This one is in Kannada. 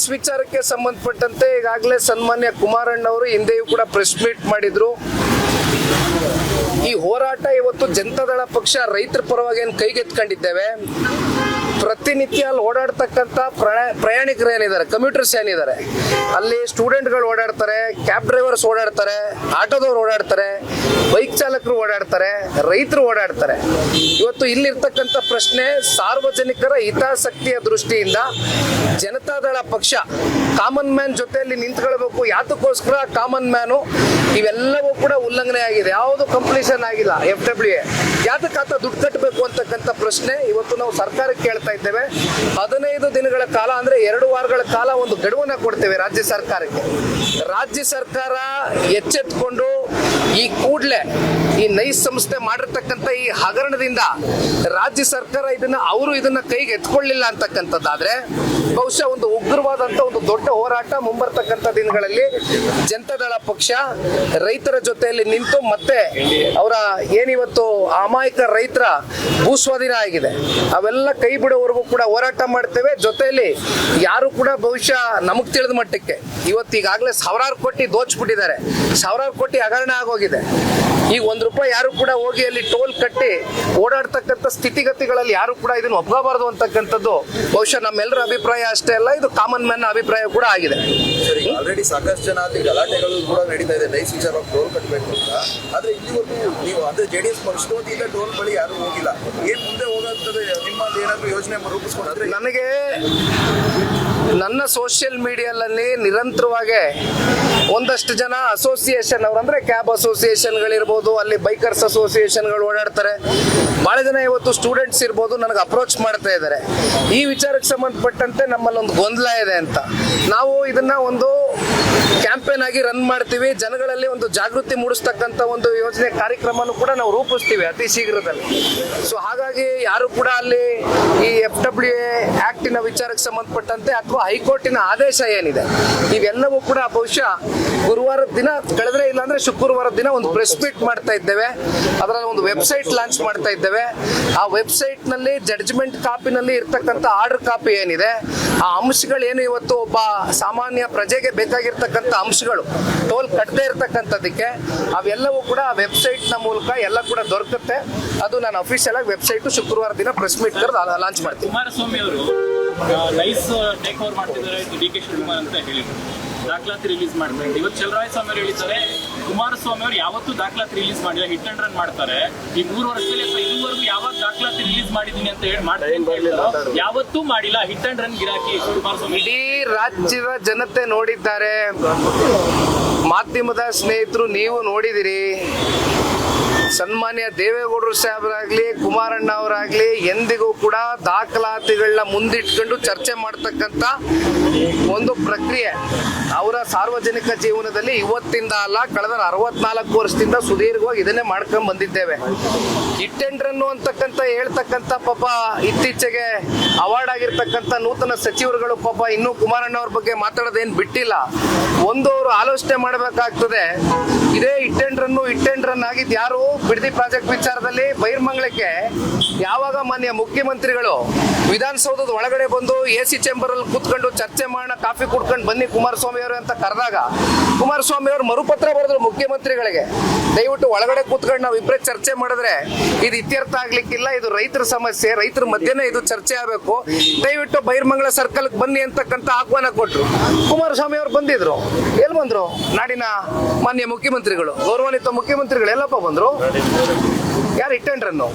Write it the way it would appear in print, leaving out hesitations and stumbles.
ನೈಸ್ ವಿಚಾರಕ್ಕೆ ಸಂಬಂಧಪಟ್ಟಂತೆ ಈಗಾಗಲೇ ಸನ್ಮಾನ್ಯ ಕುಮಾರಣ್ಣವರು ಹಿಂದೆಯೂ ಕೂಡ ಪ್ರೆಸ್ ಮೀಟ್ ಮಾಡಿದ್ರು. ಈ ಹೋರಾಟ ಇವತ್ತು ಜನತಾದಳ ಪಕ್ಷ ರೈತರ ಪರವಾಗಿ ಏನು ಕೈಗೆತ್ಕೊಂಡಿದ್ದೇವೆ. ಪ್ರತಿನಿತ್ಯ ಅಲ್ಲಿ ಓಡಾಡ್ತಕ್ಕಂಥ ಪ್ರಯಾಣಿಕರು ಏನಿದ್ದಾರೆ, ಕಮ್ಯೂಟರ್ಸ್ ಏನಿದ್ದಾರೆ, ಅಲ್ಲಿ ಸ್ಟೂಡೆಂಟ್ಗಳು ಓಡಾಡ್ತಾರೆ, ಕ್ಯಾಬ್ ಡ್ರೈವರ್ಸ್ ಓಡಾಡ್ತಾರೆ, ಆಟೋದವ್ರು ಓಡಾಡ್ತಾರೆ, ಬೈಕ್ ಚಾಲಕರು ಓಡಾಡ್ತಾರೆ, ರೈತರು ಓಡಾಡ್ತಾರೆ. ಇವತ್ತು ಇಲ್ಲಿರ್ತಕ್ಕಂಥ ಪ್ರಶ್ನೆ ಸಾರ್ವಜನಿಕರ ಹಿತಾಸಕ್ತಿಯ ದೃಷ್ಟಿಯಿಂದ ಜನತಾದಳ ಪಕ್ಷ ಕಾಮನ್ ಮ್ಯಾನ್ ಜೊತೆಯಲ್ಲಿ ನಿಂತ್ಕೊಳ್ಬೇಕು. ಯಾತಕ್ಕೋಸ್ಕರ ಕಾಮನ್ ಮ್ಯಾನು ಇವೆಲ್ಲವೂ ಕೂಡ ಉಲ್ಲಂಘನೆ ಆಗಿದೆ, ಯಾವುದು ಕಂಪ್ಲೀಷನ್ ಆಗಿಲ್ಲ. FWA ಯಾತಕ್ಕೆ ಆತ ದುಡ್ಡು ಕಟ್ಟಬೇಕು ಅಂತಕ್ಕಂಥ ಪ್ರಶ್ನೆ ಇವತ್ತು ನಾವು ಸರ್ಕಾರಕ್ಕೆ ಕೇಳ್ತಾ ಇದ್ದೇವೆ. 15 ದಿನಗಳ ಕಾಲ ಅಂದ್ರೆ 2 ವಾರಗಳ ಕಾಲ ಒಂದು ಗಡುವನ್ನ ಕೊಡ್ತೇವೆ ರಾಜ್ಯ ಸರ್ಕಾರಕ್ಕೆ. ರಾಜ್ಯ ಸರ್ಕಾರ ಎಚ್ಚೆತ್ತುಕೊಂಡು ಈ ಕೂಡಲೇ ಈ ನೈಸ್ ಸಂಸ್ಥೆ ಮಾಡಿರ್ತಕ್ಕಂಥ ಈ ಹಗರಣದಿಂದ ರಾಜ್ಯ ಸರ್ಕಾರ ಇದನ್ನ ಕೈಗೆ ಎತ್ಕೊಳ್ಳಿಲ್ಲ ಅಂತಕ್ಕಂಥದ್ದಾದ್ರೆ ಬಹುಶಃ ಒಂದು ಉಗ್ರವಾದಂತ ಒಂದು ದೊಡ್ಡ ಹೋರಾಟ ಮುಂಬರ್ತಕ್ಕಂಥ ದಿನಗಳಲ್ಲಿ ಜನತಾದಳ ಪಕ್ಷ ರೈತರ ಜೊತೆಯಲ್ಲಿ ನಿಂತು ಮತ್ತೆ ಅವರ ಏನಿವತ್ತು ಅಮಾಯಕ ರೈತರ ಭೂಸ್ವಾಧೀನ ಆಗಿದೆ ಅವೆಲ್ಲ ಕೈ ಬಿಡೋವರೆಗೂ ಕೂಡ ಹೋರಾಟ ಮಾಡ್ತೇವೆ. ಜೊತೆಯಲ್ಲಿ ಯಾರು ಕೂಡ ಬಹುಶಃ ನಮಗ್ ತಿಳಿದ ಮಟ್ಟಕ್ಕೆ ಇವತ್ತು ಈಗಾಗಲೇ ಸಾವಿರಾರು ಕೋಟಿ ದೋಚ್ಬಿಟ್ಟಿದ್ದಾರೆ, ಸಾವಿರಾರು ಕೋಟಿ ಹಗರಣ ಆಗೋಗಿದೆ. ಈಗ ₹1 ಯಾರು ಕೂಡ ಹೋಗಿ ಅಲ್ಲಿ ಟೋಲ್ ಕಟ್ಟಿ ಓಡಾಡ್ತಕ್ಕಂಥ ಸ್ಥಿತಿಗತಿಗಳಲ್ಲಿ ಯಾರು ಕೂಡ ಇದನ್ನು ಒಪ್ಕೋಬಾರದು ಅಂತಕ್ಕಂಥದ್ದು ಬಹುಶಃ ನಮ್ಮೆಲ್ಲರ ಅಭಿಪ್ರಾಯ ಅಷ್ಟೇ ಅಲ್ಲ, ಇದು ಕಾಮನ್ ಮ್ಯಾನ್ ಅಭಿಪ್ರಾಯ ಕೂಡ ಆಗಿದೆ. ಆಲ್ರೆಡಿ ಸಾಕಷ್ಟು ಜನ ಅಲ್ಲಿ ಗಲಾಟೆಗಳು ಕೂಡ ನಡೀತಾ ಇದೆ ನೈಸ್ ವಿಚಾರವಾಗಿ ಟೋಲ್ ಕಟ್ಟಬೇಕು ಅಂತ. ಆದ್ರೆ ಇಲ್ಲಿವರೆಗೂ ನೀವು ಅಂದ್ರೆ JDS ಪಕ್ಷದಿಂದ ಟೋಲ್ ಬಳಿ ಯಾರು ಹೋಗಿಲ್ಲ. ಏನ್ ಮುಂದೆ ಹೋಗೋಂಥದ್ದು ನಿಮ್ಮಲ್ಲಿ ಏನಾದ್ರು ಯೋಜನೆ ರೂಪಿಸ್ಕೊಂಡ್ರೆ? ನನಗೆ ನನ್ನ ಸೋಷಿಯಲ್ ಮೀಡಿಯಾದಲ್ಲಿ ನಿರಂತರವಾಗಿ ಒಂದಷ್ಟು ಜನ ಅಸೋಸಿಯೇಷನ್ ಅವರು ಅಂದ್ರೆ ಕ್ಯಾಬ್ ಅಸೋಸಿಯೇಷನ್ಗಳಿರ್ಬೋದು, ಅಲ್ಲಿ ಬೈಕರ್ಸ್ ಅಸೋಸಿಯೇಷನ್ಗಳು ಓಡಾಡ್ತಾರೆ, ಬಹಳ ಜನ ಇವತ್ತು ಸ್ಟೂಡೆಂಟ್ಸ್ ಇರ್ಬೋದು, ನನಗೆ ಅಪ್ರೋಚ್ ಮಾಡ್ತಾ ಇದ್ದಾರೆ. ಈ ವಿಚಾರಕ್ಕೆ ಸಂಬಂಧಪಟ್ಟಂತೆ ನಮ್ಮಲ್ಲಿ ಒಂದು ಗೊಂದಲ ಇದೆ ಅಂತ ನಾವು ಇದನ್ನ ಒಂದು ಕ್ಯಾಂಪೇನ್ ಆಗಿ ರನ್ ಮಾಡ್ತೀವಿ. ಜನಗಳಲ್ಲಿ ಒಂದು ಜಾಗೃತಿ ಮೂಡಿಸ್ತಕ್ಕಂಥ ಒಂದು ಯೋಜನೆ ಕಾರ್ಯಕ್ರಮನೂ ಕೂಡ ನಾವು ರೂಪಿಸ್ತೀವಿ ಅತಿ ಶೀಘ್ರದಲ್ಲಿ. ಸೊ ಹಾಗಾಗಿ ಯಾರು ಕೂಡ ಅಲ್ಲಿ ಈ FWA ಆಕ್ಟಿನ ವಿಚಾರಕ್ಕೆ ಸಂಬಂಧಪಟ್ಟಂತೆ ಅಥವಾ ಹೈಕೋರ್ಟಿನ ಆದೇಶ ಏನಿದೆ ಇವೆಲ್ಲವೂ ಕೂಡ ಬಹುಶಃ ಗುರುವಾರದ ದಿನ ಕಳೆದ್ರೆ ಇಲ್ಲಾಂದ್ರೆ ಶುಕ್ರವಾರದ ದಿನ ಒಂದು ಪ್ರೆಸ್ ಮೀಟ್ ಮಾಡ್ತಾ ಇದ್ದೇವೆ. ಅದರಲ್ಲಿ ಒಂದು ವೆಬ್ಸೈಟ್ ಲಾಂಚ್ ಮಾಡ್ತಾ ಇದ್ದೇವೆ. ಆ ವೆಬ್ಸೈಟ್ ನಲ್ಲಿ ಜಡ್ಜ್ಮೆಂಟ್ ಕಾಪಿನಲ್ಲಿ ಇರ್ತಕ್ಕಂಥ ಆರ್ಡರ್ ಕಾಪಿ ಏನಿದೆ ಆ ಅಂಶಗಳೇನು ಇವತ್ತು ಒಬ್ಬ ಸಾಮಾನ್ಯ ಪ್ರಜೆಗೆ ಬೇಕಾಗಿರ್ತಕ್ಕಂಥ ಅಂಶಗಳು ಟೋಲ್ ಕಟ್ಟದೇ ಇರ್ತಕ್ಕಂಥದಕ್ಕೆ ಅವೆಲ್ಲವೂ ಕೂಡ ವೆಬ್ಸೈಟ್ ನ ಮೂಲಕ ಎಲ್ಲ ಕೂಡ ದೊರಕುತ್ತೆ. ಅದು ನಾನು ಅಫಿಷಿಯಲ್ ಆಗಿ ವೆಬ್ಸೈಟ್ ಶುಕ್ರವಾರ ದಿನ ಪ್ರೆಸ್ ಮೀಟ್ ಕರೆದು ಲಾಂಚ್ ಮಾಡ್ತೀನಿ. ಕುಮಾರಸ್ವಾಮಿ ಅವರು ನೈಸ್ ಟೇಕ್ ಓವರ್ ಮಾಡ್ತಿದ್ದಾರೆ DK ಶಿವಕುಮಾರ್ ಅಂತ ಹೇಳಿದ್ರು, ದಾಖಲಾತಿ ರಿಲೀಸ್ ಮಾಡ್ತಾರೆ. ಇವತ್ತು ಚಲರಾಯಸ್ವಾಮಿ ಅವರು ಹೇಳಿದ್ದಾರೆ ಕುಮಾರಸ್ವಾಮಿ ಅವರು ಯಾವತ್ತೂ ದಾಖಲಾತಿ ರಿಲೀಸ್ ಮಾಡಿಲ್ಲ, ಹಿಟ್ ಅಂಡ್ ರನ್ ಮಾಡ್ತಾರೆ. ಈ 3 ವರ್ಷದಲ್ಲಿ ಇದುವರೆಗೂ ಯಾವಾಗ ದಾಖಲಾತಿ ರಿಲೀಸ್ ಮಾಡಿದೀನಿ ಅಂತ ಹೇಳಿ ಮಾಡ್ತಾರೆ, ಯಾವತ್ತೂ ಮಾಡಿಲ್ಲ. ಹಿಟ್ ಅಂಡ್ ರನ್ ಗಿರಾಕಿ ಕುಮಾರಸ್ವಾಮಿ. ಇಡೀ ರಾಜ್ಯದ ಜನತೆ ನೋಡಿದ್ದಾರೆ, ಮಾಧ್ಯಮದ ಸ್ನೇಹಿತರು ನೀವು ನೋಡಿದಿರಿ. ಸನ್ಮಾನ್ಯ ದೇವೇಗೌಡರು ಸಾಹೇಬರಾಗ್ಲಿ ಕುಮಾರಣ್ಣ ಅವರಾಗ್ಲಿ ಎಂದಿಗೂ ಕೂಡ ದಾಖಲಾತಿಗಳನ್ನ ಮುಂದಿಟ್ಕೊಂಡು ಚರ್ಚೆ ಮಾಡ್ತಕ್ಕಂಥ ಒಂದು ಪ್ರಕ್ರಿಯೆ ಅವರ ಸಾರ್ವಜನಿಕ ಜೀವನದಲ್ಲಿ ಇವತ್ತಿಂದ ಅಲ್ಲ, ಕಳೆದ 64 ವರ್ಷದಿಂದ ಸುದೀರ್ಘವಾಗಿ ಇದನ್ನೇ ಮಾಡ್ಕೊಂಡ್ ಬಂದಿದ್ದೇವೆ. ಹಿಟ್ ಅಂಡ್ ರನ್ ಅಂತಕ್ಕಂಥ ಹೇಳ್ತಕ್ಕಂಥ ಪಾಪ ಇತ್ತೀಚೆಗೆ ಅವಾರ್ಡ್ ಆಗಿರ್ತಕ್ಕಂಥ ನೂತನ ಸಚಿವರುಗಳು ಪಾಪ ಇನ್ನೂ ಕುಮಾರಣ್ಣ ಅವ್ರ ಬಗ್ಗೆ ಮಾತಾಡೋದೇನು ಬಿಟ್ಟಿಲ್ಲ. ಒಂದು ಅವರು ಆಲೋಚನೆ ಮಾಡಬೇಕಾಗ್ತದೆ, ಇದೇ ಹಿಟ್ ಅಂಡ್ ರನ್ ಆಗಿದ್ ಯಾರು ಬಿಡದಿ ಪ್ರಾಜೆಕ್ಟ್ ವಿಚಾರದಲ್ಲಿ ಬೈರ್ಮಂಗ್ಲಕ್ಕೆ ಯಾವಾಗ ಮಾನ್ಯ ಮುಖ್ಯಮಂತ್ರಿಗಳು ವಿಧಾನಸೌಧದ ಒಳಗಡೆ ಬಂದು AC ಚೇಂಬರ್ ಅಲ್ಲಿ ಕೂತ್ಕೊಂಡು ಚರ್ಚೆ ಮಾಡೋಣ, ಕಾಫಿ ಕುಡ್ಕೊಂಡು ಬನ್ನಿ ಕುಮಾರಸ್ವಾಮಿ ಅವರು ಅಂತ ಕರೆದಾಗ ಕುಮಾರಸ್ವಾಮಿ ಅವರು ಮರುಪತ್ರ ಬರೆದ್ರು ಮುಖ್ಯಮಂತ್ರಿಗಳಿಗೆ, ದಯವಿಟ್ಟು ಒಳಗಡೆ ಕೂತ್ಕೊಂಡು ನಾವು ಇಬ್ಬರೇ ಚರ್ಚೆ ಮಾಡಿದ್ರೆ ಇದು ಇತ್ಯರ್ಥ ಆಗ್ಲಿಕ್ಕಿಲ್ಲ, ಇದು ರೈತರ ಸಮಸ್ಯೆ, ರೈತರ ಮಧ್ಯನೇ ಇದು ಚರ್ಚೆ ಆಗಬೇಕು, ದಯವಿಟ್ಟು ಬೈರ್ಮಂಗ್ಲ ಸರ್ಕಲ್ ಬನ್ನಿ ಅಂತಕ್ಕಂಥ ಆಹ್ವಾನ ಕೊಟ್ರು. ಕುಮಾರಸ್ವಾಮಿ ಅವರು ಬಂದಿದ್ರು. ಎಲ್ಲಿ ಬಂದ್ರು? ನಾಡಿನ ಮಾನ್ಯ ಮುಖ್ಯಮಂತ್ರಿಗಳು, ಗೌರವಾನ್ವಿತ ಮುಖ್ಯಮಂತ್ರಿಗಳು ಎಲ್ಲಪ್ಪ ಬಂದ್ರು? ಯಾರು ಹಿಟ್ ಅಂಡ್ ರನ್ನು?